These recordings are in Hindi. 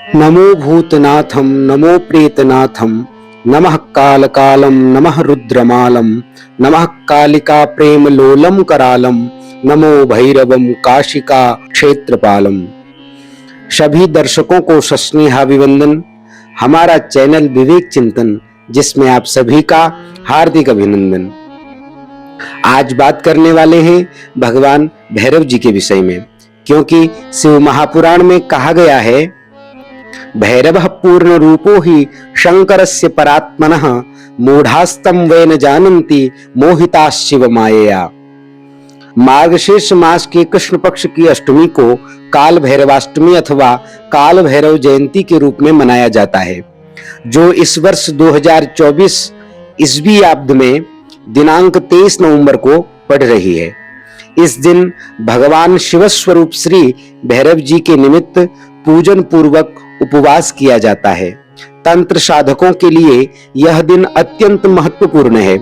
नमो भूतनाथम नमो प्रेतनाथम नमः कालकालम नमः रुद्रमालम नमः कालिका प्रेम लोलम करालम नमो भैरवम काशिका क्षेत्रपालम। सभी दर्शकों को सस्नेह अभिवंदन। हमारा चैनल विवेक चिंतन, जिसमें आप सभी का हार्दिक अभिनंदन। आज बात करने वाले हैं भगवान भैरव जी के विषय में, क्योंकि शिव महापुराण में कहा गया है, भैरवः पूर्ण रूपो ही शंकरस्य परात्मनः मूढ़ास्तम वै न जानन्ति मोहिता शिव मायया। मार्गशीर्ष मास के कृष्ण पक्ष की अष्टमी को काल भैरवाष्टमी अथवा काल भैरव जयंती के रूप में मनाया जाता है, जो इस वर्ष 2024 ईस्वी आब्द में दिनांक 23 नवंबर को पड़ रही है। इस दिन भगवान शिव स्वरूप श्री भैरव जी के निमित्त पूजन पूर्वक उपवास किया जाता है। तंत्र साधकों के लिए यह दिन अत्यंत महत्वपूर्ण है।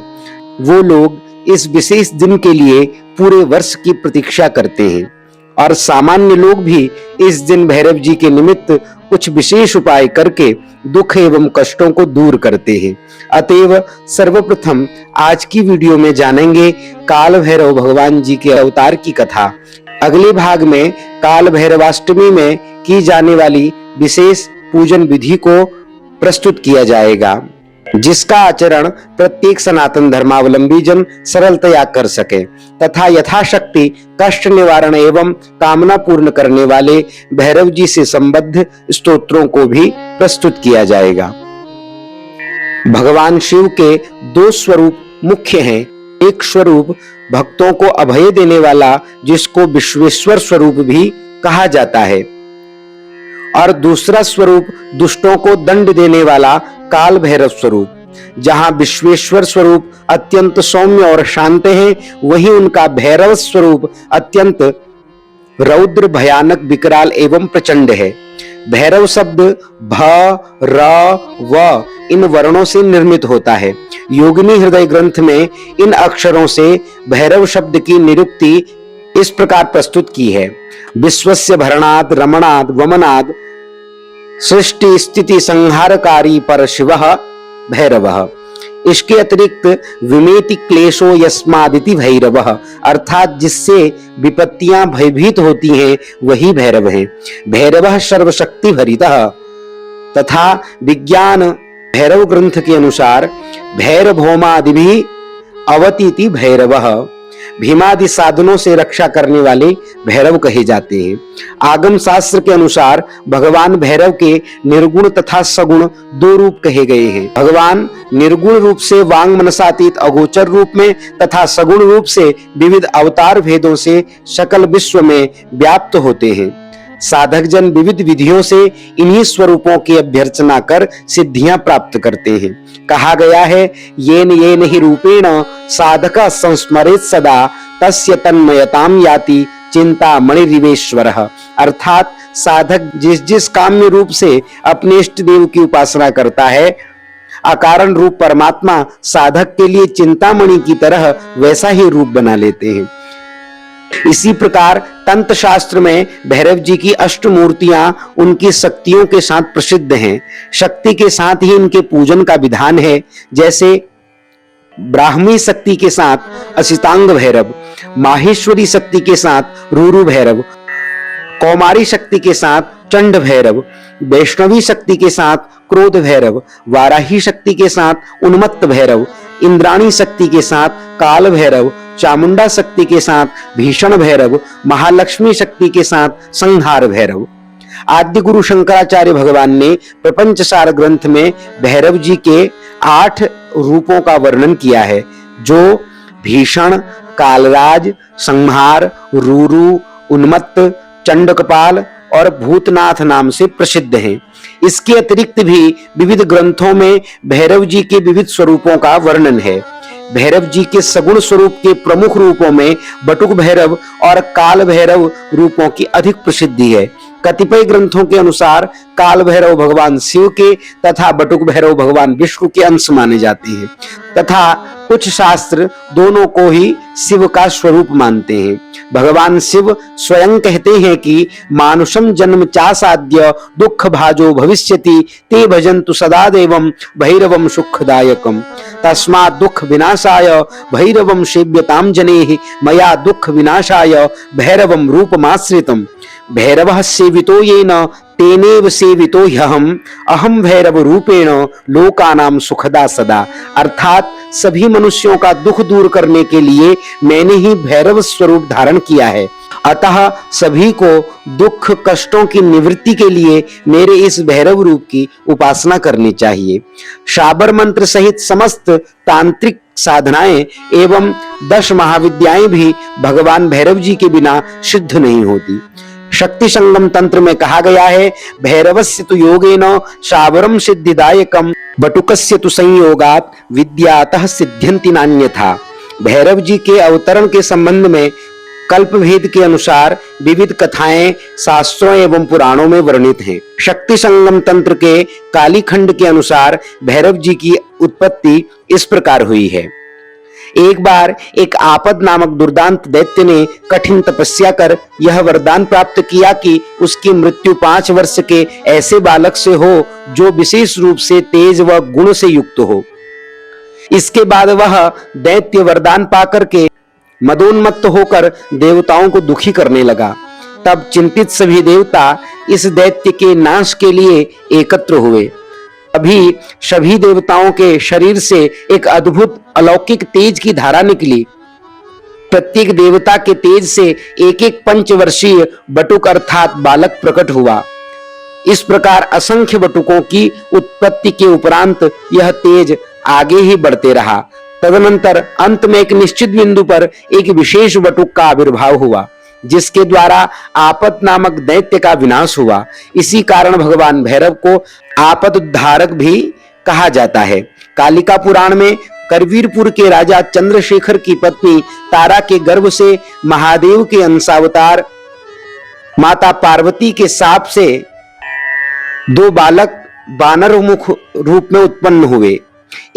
वो लोग इस विशेष दिन के लिए पूरे वर्ष की प्रतीक्षा करते हैं और सामान्य लोग भी इस दिन भैरव जी के निमित्त कुछ विशेष उपाय करके दुख एवं कष्टों को दूर करते हैं। अतएव सर्वप्रथम आज की वीडियो में जानेंगे काल भैरव भगवान जी के अवतार की कथा। अगले भाग में काल भैरवाष्टमी में की जाने वाली विशेष पूजन विधि को प्रस्तुत किया जाएगा, जिसका आचरण प्रत्येक सनातन धर्मावलंबी जन सरलतया कर सके तथा यथाशक्ति कष्ट निवारण एवं कामना पूर्ण करने वाले भैरव जी से संबद्ध स्तोत्रों को भी प्रस्तुत किया जाएगा। भगवान शिव के दो स्वरूप मुख्य हैं। एक स्वरूप भक्तों को अभय देने वाला, जिसको विश्वेश्वर स्वरूप भी कहा जाता है, और दूसरा स्वरूप दुष्टों को दंड देने वाला काल भैरव स्वरूप। जहां विश्वेश्वर स्वरूप अत्यंत सौम्य और शांत हैं, वहीं उनका भैरव स्वरूप अत्यंत रौद्र, भयानक, विकराल एवं प्रचंड है। भैरव शब्द भ, र, व इन वर्णों से निर्मित होता है। योगिनी हृदय ग्रंथ में इन अक्षरों से भैरव शब्द की निरुक्ति इस प्रकार प्रस्तुत की है, विश्वस्य भरणाद रमणाद वमनाद सृष्टि स्थिति संहारकारी पर शिवः भैरवः। इसके अतिरिक्त विमेति क्लेशो यस्मादिति भैरवः, अर्थात जिससे विपत्तियां भयभीत होती हैं वही भैरव है। भैरवः सर्वशक्ति भरितः। तथा विज्ञान भैरव ग्रंथ के अनुसार भैरभौमादिभिः अवतीति भैरवः, भीमादि साधनों से रक्षा करने वाले भैरव कहे जाते हैं। आगम शास्त्र के अनुसार भगवान भैरव के निर्गुण तथा सगुण दो रूप कहे गए हैं। भगवान निर्गुण रूप से वांग मनसातीत अगोचर रूप में तथा सगुण रूप से विविध अवतार भेदों से सकल विश्व में व्याप्त होते हैं। साधक जन विविध विधियों से इन्हीं स्वरूपों की अभ्यर्चना कर सिद्धियां प्राप्त करते हैं। कहा गया है, येन येन हि रूपेण साधक संस्मरेत सदा तस्य तन्मयताम याति चिंता मणिरिवेश्वरः। अर्थात साधक जिस जिस काम्य रूप से अपने इष्ट देव की उपासना करता है, अकारण रूप परमात्मा साधक के लिए चिंतामणि की तरह वैसा ही रूप बना लेते हैं। इसी प्रकार तंत्र शास्त्र में भैरव जी की अष्ट मूर्तियां उनकी शक्तियों के साथ प्रसिद्ध हैं। शक्ति के साथ ही इनके पूजन का विधान है। जैसे ब्राह्मी शक्ति के साथ असितांग भैरव, माहेश्वरी शक्ति के साथ रूरू भैरव, कौमारी शक्ति के साथ चंड भैरव, वैष्णवी शक्ति के साथ क्रोध भैरव, वाराही शक्ति के साथ उन्मत्त भैरव, इंद्राणी शक्ति के साथ काल भैरव, चामुंडा शक्ति के साथ भीषण भैरव, महालक्ष्मी शक्ति के साथ संहार भैरव। आद्य गुरु शंकराचार्य भगवान ने प्रपंच सार ग्रंथ में भैरव जी के 8 रूपों का वर्णन किया है, जो भीषण, कालराज, संहार, रूरू, उन्मत्त, चंडकपाल और भूतनाथ नाम से प्रसिद्ध हैं। इसके अतिरिक्त भी विविध ग्रंथों में भैरव जी के विविध स्वरूपों का वर्णन है। भैरव जी के सगुण स्वरूप के प्रमुख रूपों में बटुक भैरव और काल भैरव रूपों की अधिक प्रसिद्धि है। कतिपय ग्रंथों के अनुसार काल भैरव भगवान शिव के तथा बटुक भैरव भगवान विष्णु के अंश माने जाते हैं तथा कुछ शास्त्र दोनों को ही शिव का स्वरूप मानते हैं। भगवान शिव स्वयं कहते हैं कि मानुषम जन्म चासाद्य दुख भाजो भविष्यति ते भजन्तु सदा देवम भैरवम सुखदायकम तस्मात् दुख विनाशाय भैरवम सेव्यताम जनेहि मया दुख विनाशाय भैरवम रूपमाश्रितम भैरवः सेवितो येन तेनेव सेवितो ह्यहम अहम भैरव रूपेण लोकानाम सुखदा सदा। अर्थात सभी मनुष्यों का दुख दूर करने के लिए मैंने ही भैरव स्वरूप धारण किया है, अतः सभी को दुख कष्टों की निवृत्ति के लिए मेरे इस भैरव रूप की उपासना करनी चाहिए। शाबर मंत्र सहित समस्त तांत्रिक साधनाएं एवं 10 महाविद्याएं भी भगवान भैरव जी के बिना सिद्ध नहीं होती। शक्ति संगम तंत्र में कहा गया है, भैरवस्य तु योगेन शाबरम सिद्धिदायकम बटुकस्य तु संयोगात विद्यातः सिद्ध्यन्ति नान्यथा। भैरव जी के अवतरण के संबंध में कल्प भेद के अनुसार विविध कथाएं शास्त्रों एवं पुराणों में वर्णित हैं। शक्ति संगम तंत्र के कालीखंड के अनुसार भैरव जी की उत्पत्ति इस प्रकार हुई है। एक बार एक आपद नामक दुर्दांत दैत्य ने कठिन तपस्या कर यह वरदान प्राप्त किया कि उसकी मृत्यु 5 वर्ष के ऐसे बालक से हो जो विशेष रूप से तेज व गुण से युक्त हो। इसके बाद वह दैत्य वरदान पाकर के मदोन्मत्त होकर देवताओं को दुखी करने लगा। तब चिंतित सभी देवता इस दैत्य के नाश के लिए एकत्र हुए। अभी सभी देवताओं के शरीर से एक अद्भुत अलौकिक तेज की धारा निकली। प्रत्येक देवता के तेज से एक एक पंचवर्षीय बटुक अर्थात बालक प्रकट हुआ। इस प्रकार असंख्य बटुकों की उत्पत्ति के उपरांत यह तेज आगे ही बढ़ते रहा। तदनंतर अंत में एक निश्चित बिंदु पर एक विशेष बटुक का आविर्भाव हुआ, जिसके द्वारा आपद नामक दैत्य का विनाश हुआ। इसी कारण भगवान भैरव को आपद उद्धारक भी कहा जाता है। कालिका पुराण में करवीरपुर के राजा चंद्रशेखर की पत्नी तारा के गर्भ से महादेव के अंशावतार माता पार्वती के शाप से 2 बालक बानर मुख रूप में उत्पन्न हुए।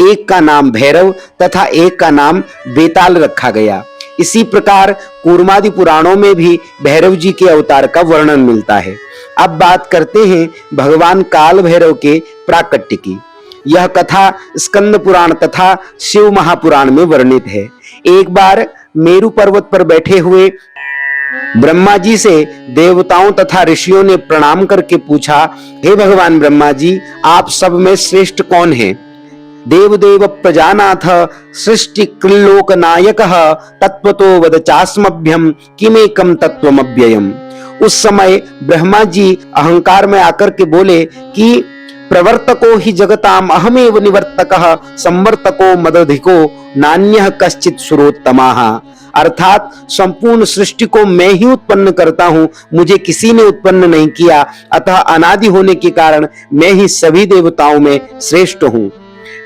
एक का नाम भैरव तथा एक का नाम बेताल रखा गया। इसी प्रकार कूर्मादि पुराणों में भी भैरव जी के अवतार का वर्णन मिलता है। अब बात करते हैं भगवान काल भैरव के प्राकट्य की। यह कथा स्कंद पुराण तथा शिव महापुराण में वर्णित है। एक बार मेरु पर्वत पर बैठे हुए ब्रह्मा जी से देवताओं तथा ऋषियों ने प्रणाम करके पूछा, हे भगवान ब्रह्मा जी, आप सब में श्रेष्ठ कौन हैं? देवदेव प्रजानाथ सृष्टि क्रिलोक नायक तत्वतो वद चास्मभ्यम किमेकम तत्वमव्ययम। उस समय ब्रह्मा जी अहंकार में आकर के बोले कि प्रवर्तको ही जगताम अहमेव निवर्तकः संवर्तको मदधिको नान्यः कश्चित् सुरोत्तमाः। अर्थात संपूर्ण सृष्टि को मैं ही उत्पन्न करता हूं, मुझे किसी ने उत्पन्न नहीं किया, अतः अनादि होने के कारण मैं ही सभी देवताओं में श्रेष्ठ हूं,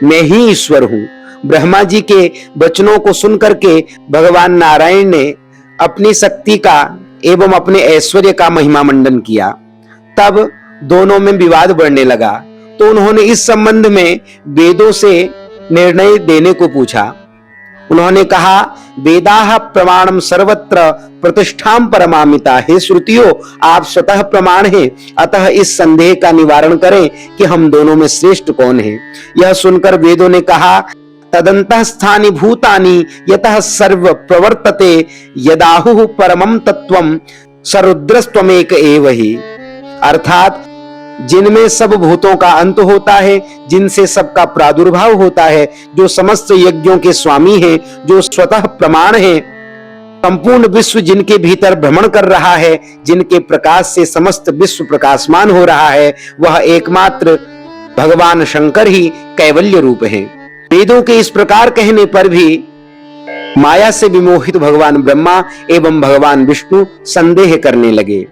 मैं ही ईश्वर हूं। ब्रह्मा जी के वचनों को सुनकर के भगवान नारायण ने अपनी शक्ति का एवं अपने ऐश्वर्य का महिमा मंडन किया। तब दोनों में विवाद बढ़ने लगा, तो उन्होंने इस संबंध में वेदों से निर्णय देने को पूछा। उन्होंने कहा, वेदाः प्रमाणम सर्वत्र प्रतिष्ठाम परमामिता। हे श्रुतियों, आप स्वतः प्रमाण हैं, अतः इस संदेह का निवारण करें कि हम दोनों में श्रेष्ठ कौन है। यह सुनकर वेदों ने कहा, तदंतः स्थानि भूतानि यतः सर्व प्रवर्तते यदाहुः परमं तत्वं सरुद्रस्त्वमेक एव हि। अर्थात जिनमें सब भूतों का अंत होता है, जिनसे सबका प्रादुर्भाव होता है, जो समस्त यज्ञों के स्वामी हैं, जो स्वतः प्रमाण हैं, संपूर्ण विश्व जिनके भीतर भ्रमण कर रहा है, जिनके प्रकाश से समस्त विश्व प्रकाशमान हो रहा है, वह एकमात्र भगवान शंकर ही कैवल्य रूप हैं। वेदों के इस प्रकार कहने पर भी माया से विमोहित भगवान ब्रह्मा एवं भगवान विष्णु संदेह करने लगे।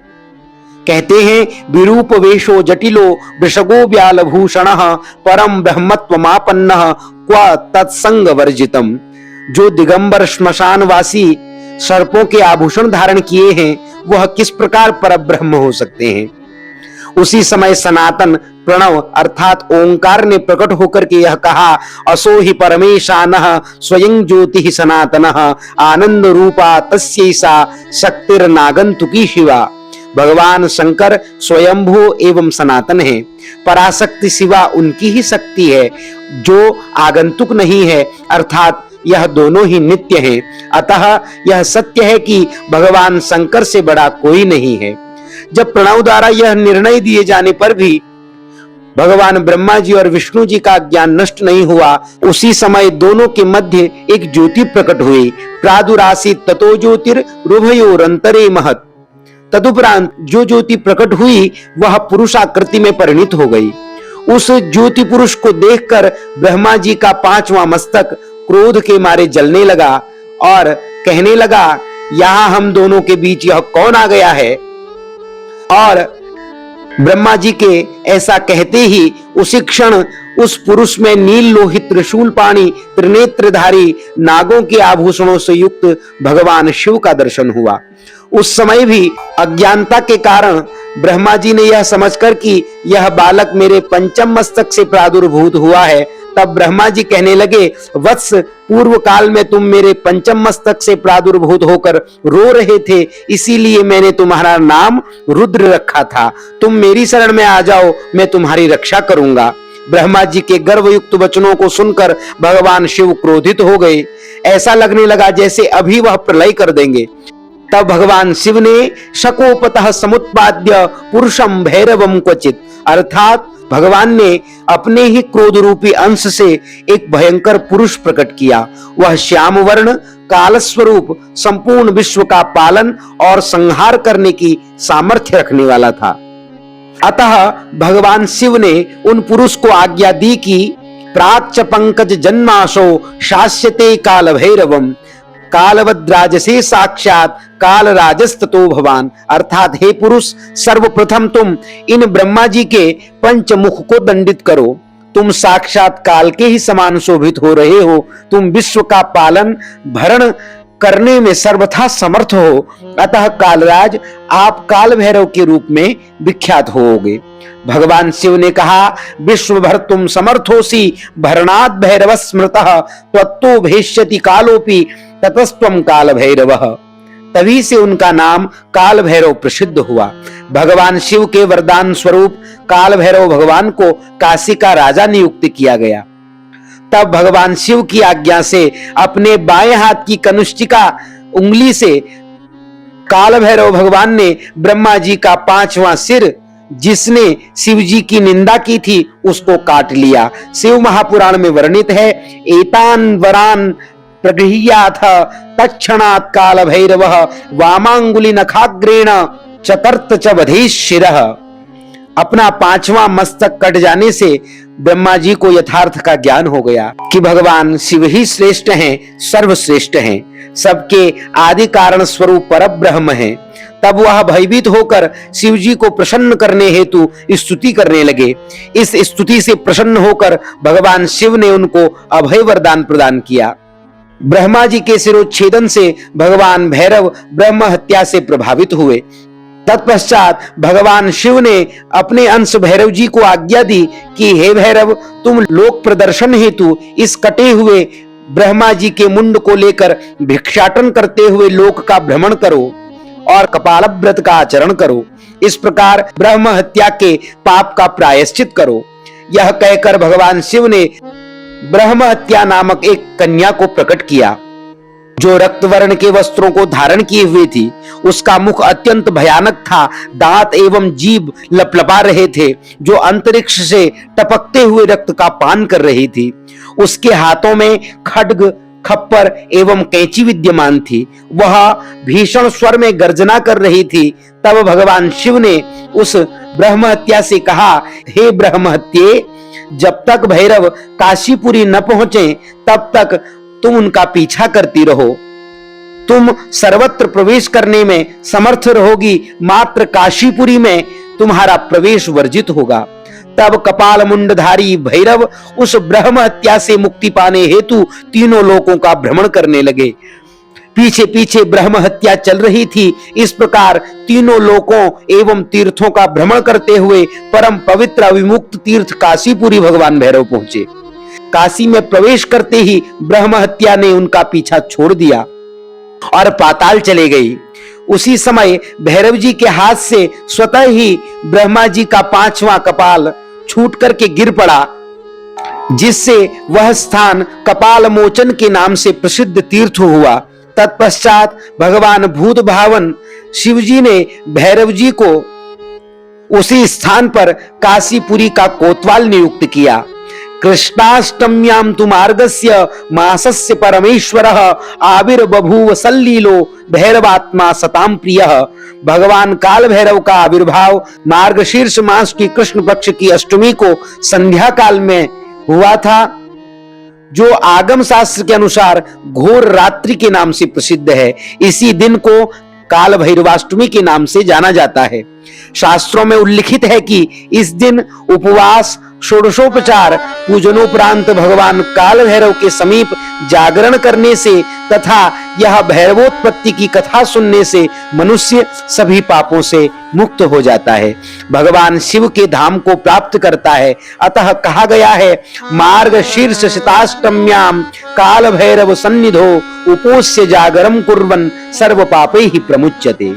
कहते हैं, विरूप वेशो जटिलो वृषगो व्याल भूषणः परम ब्रह्मत्वमापन्नः क्व तत्संग वर्जितम। जो दिगंबर श्मशानवासी सर्पों के आभूषण धारण किए हैं, वह किस प्रकार परब्रह्म हो सकते हैं? उसी समय सनातन प्रणव अर्थात ओंकार ने प्रकट होकर के यह कहा, असो ही परमेशानः स्वयं ज्योति सनातनः आनंद रूपा तस्यैसा शक्तिर्नागंतुकी शिवा। भगवान शंकर स्वयंभू एवं सनातन है। पराशक्ति शिवा उनकी ही शक्ति है जो आगंतुक नहीं है, अर्थात यह दोनों ही नित्य हैं। अतः यह सत्य है कि भगवान शंकर से बड़ा कोई नहीं है। जब प्रणव द्वारा यह निर्णय दिए जाने पर भी भगवान ब्रह्मा जी और विष्णु जी का ज्ञान नष्ट नहीं हुआ, उसी समय दोनों के मध्य एक ज्योति प्रकट हुई। प्रादुरासीत ततो ज्योतिरुभयोरंतरे महत्। तदुपरांत जो ज्योति प्रकट हुई वह पुरुषाकृति में परिणित हो गई। उस ज्योति पुरुष को देखकर ब्रह्मा जी का पांचवा मस्तक क्रोध के मारे जलने लगा और कहने लगा, यहां हम दोनों के बीच यह कौन आ गया है। और ब्रह्मा जी के ऐसा कहते ही उसी क्षण उस पुरुष में नील लोहित त्रिशूल पाणी त्रिनेत्रधारी नागों के आभूषणों से युक्त भगवान शिव का दर्शन हुआ। उस समय भी अज्ञानता के कारण ब्रह्मा जी ने यह समझकर कि यह बालक मेरे पंचम मस्तक से प्रादुर्भूत हुआ है, तब ब्रह्मा जी कहने लगे, वत्स पूर्व काल में तुम मेरे पंचम मस्तक से प्रादुर्भूत होकर रो रहे थे, इसीलिए मैंने तुम्हारा नाम रुद्र रखा था। तुम मेरी शरण में आ जाओ, मैं तुम्हारी रक्षा करूंगा। ब्रह्मा जी के गर्वयुक्त वचनों को सुनकर भगवान शिव क्रोधित हो गए। ऐसा लगने लगा जैसे अभी वह प्रलय कर देंगे। तब भगवान शिव ने शकोपतः समुत्पाद्य पुरुषम भैरवम क्वचित, अर्थात भगवान ने अपने ही क्रोध रूपी अंश से एक भयंकर पुरुष प्रकट किया। वह श्याम वर्ण काल स्वरूप संपूर्ण विश्व का पालन और संहार करने की सामर्थ्य रखने वाला था। अतः भगवान शिव ने उन पुरुष को आज्ञा दी कि प्राच्च पंकज जन्माशो शास्यते काल भैरवम कालवद्राजसे साक्षात काल राजस्ततो भवान, अर्थात हे पुरुष, सर्वप्रथम तुम इन ब्रह्मा जी के पंचमुख को दंडित करो। तुम साक्षात काल के ही समान शोभित हो रहे हो। तुम विश्व का पालन भरण करने में सर्वथा समर्थ हो, अतः कालराज आप काल भैरव के रूप में विख्यात होोगे। भगवान शिव ने कहा, विश्व भर तुम समर्थोसी भरणात् भैरव स्मृतः त्वत्तो भेष्यति कालोपि ततस्त्वं काल भैरवः। तभी से उनका नाम काल भैरव प्रसिद्ध हुआ। भगवान शिव के वरदान स्वरूप काल भैरव भगवान को काशी का राजा नियुक्त किया गया। तब भगवान शिव की आज्ञा से अपने बाएं हाथ की कनुष्टिका उंगली से काल भैरव भगवान ने ब्रह्मा जी का पांचवा सिर, जिसने शिव जी की निंदा की थी, उसको काट लिया। शिव महापुराण में वर्णित है, एतान वरान प्रगृह्याथ तत्क्षणात् काल भैरवः वामांगुली नखाग्रेण चतर्थ च वधेश शिरः। अपना पांचवा मस्तक कट जाने से ब्रह्मा जी को यथार्थ का ज्ञान हो गया कि भगवान शिव ही श्रेष्ठ हैं, सर्वश्रेष्ठ हैं, सबके आदि कारण स्वरूप परब्रह्म हैं। तब वह भयभीत होकर शिव जी को प्रसन्न करने हेतु स्तुति करने लगे। इस स्तुति से प्रसन्न होकर भगवान शिव ने उनको अभय वरदान प्रदान किया। ब्रह्मा जी के शिरोच्छेदन से भगवान भैरव ब्रह्म हत्या से प्रभावित हुए। तत्पश्चात भगवान शिव ने अपने अंश भैरव जी को आज्ञा दी कि हे भैरव, तुम लोक प्रदर्शन हेतु इस कटे हुए ब्रह्मा जी के मुंड को लेकर भिक्षाटन करते हुए लोक का भ्रमण करो और कपाल व्रत का आचरण करो। इस प्रकार ब्रह्म हत्या के पाप का प्रायश्चित करो। यह कहकर भगवान शिव ने ब्रह्म हत्या नामक एक कन्या को प्रकट किया, जो रक्त वर्ण के वस्त्रों को धारण किए हुए थी। उसका मुख अत्यंत भयानक था, दांत एवं जीभ लपलपा रहे थे, जो अंतरिक्ष से टपकते हुए रक्त का पान कर रही थी। उसके हाथों में खड्ग, खप्पर एवं कैंची विद्यमान थी। वह भीषण स्वर में गर्जना कर रही थी। तब भगवान शिव ने उस ब्रह्म हत्या से कहा, हे ब्रह्म हत्ये, जब तक भैरव काशीपुरी न पहुंचे तब तक तुम उनका पीछा करती रहो। तुम सर्वत्र प्रवेश करने में समर्थ रहोगी, मात्र काशीपुरी में तुम्हारा प्रवेश वर्जित होगा। तब कपाल मुंडधारी भैरव उस ब्रह्म हत्या से मुक्ति पाने हेतु तीनों लोकों का भ्रमण करने लगे। पीछे पीछे ब्रह्म हत्या चल रही थी। इस प्रकार तीनों लोकों एवं तीर्थों का भ्रमण करते हुए परम पवित्र अविमुक्त तीर्थ काशीपुरी भगवान भैरव पहुंचे। काशी में प्रवेश करते ही ब्रह्म हत्या ने उनका पीछा छोड़ दिया और पाताल चले गई। उसी समय भैरव जी के हाथ से स्वतः ही ब्रह्मा जी का 5वां कपाल छूट करके गिर पड़ा, जिससे वह स्थान कपाल मोचन के नाम से प्रसिद्ध तीर्थ हुआ। तत्पश्चात भगवान भूत भावन शिव जी ने भैरव जी को उसी स्थान पर काशीपुरी का कोतवाल नियुक्त किया। कृष्णाष्टम्यां तु मार्गस्य मासस्य परमेश्वरः आविर्बभूव सल्लीलो भैरवात्मा सताम प्रियः। भगवान काल भैरव का आविर्भाव मार्गशीर्ष मास की कृष्ण पक्ष की अष्टमी को संध्या काल में हुआ था, जो आगम शास्त्र के अनुसार घोर रात्रि के नाम से प्रसिद्ध है। इसी दिन को काल भैरवाष्टमी के नाम से जाना जाता है। शास्त्रों में उल्लिखित है कि इस दिन उपवास, षोडशोपचार पूजनोपरांत भगवान काल भैरव के समीप जागरण करने से तथा यह भैरवोत्पत्ति की कथा सुनने से मनुष्य सभी पापों से मुक्त हो जाता है, भगवान शिव के धाम को प्राप्त करता है। अतः कहा गया है, मार्ग शीर्ष शताष्टम्याम काल भैरव सन्निधो उपोष्य जागरम कुर्वन् सर्व पापैहि प्रमुच्यते।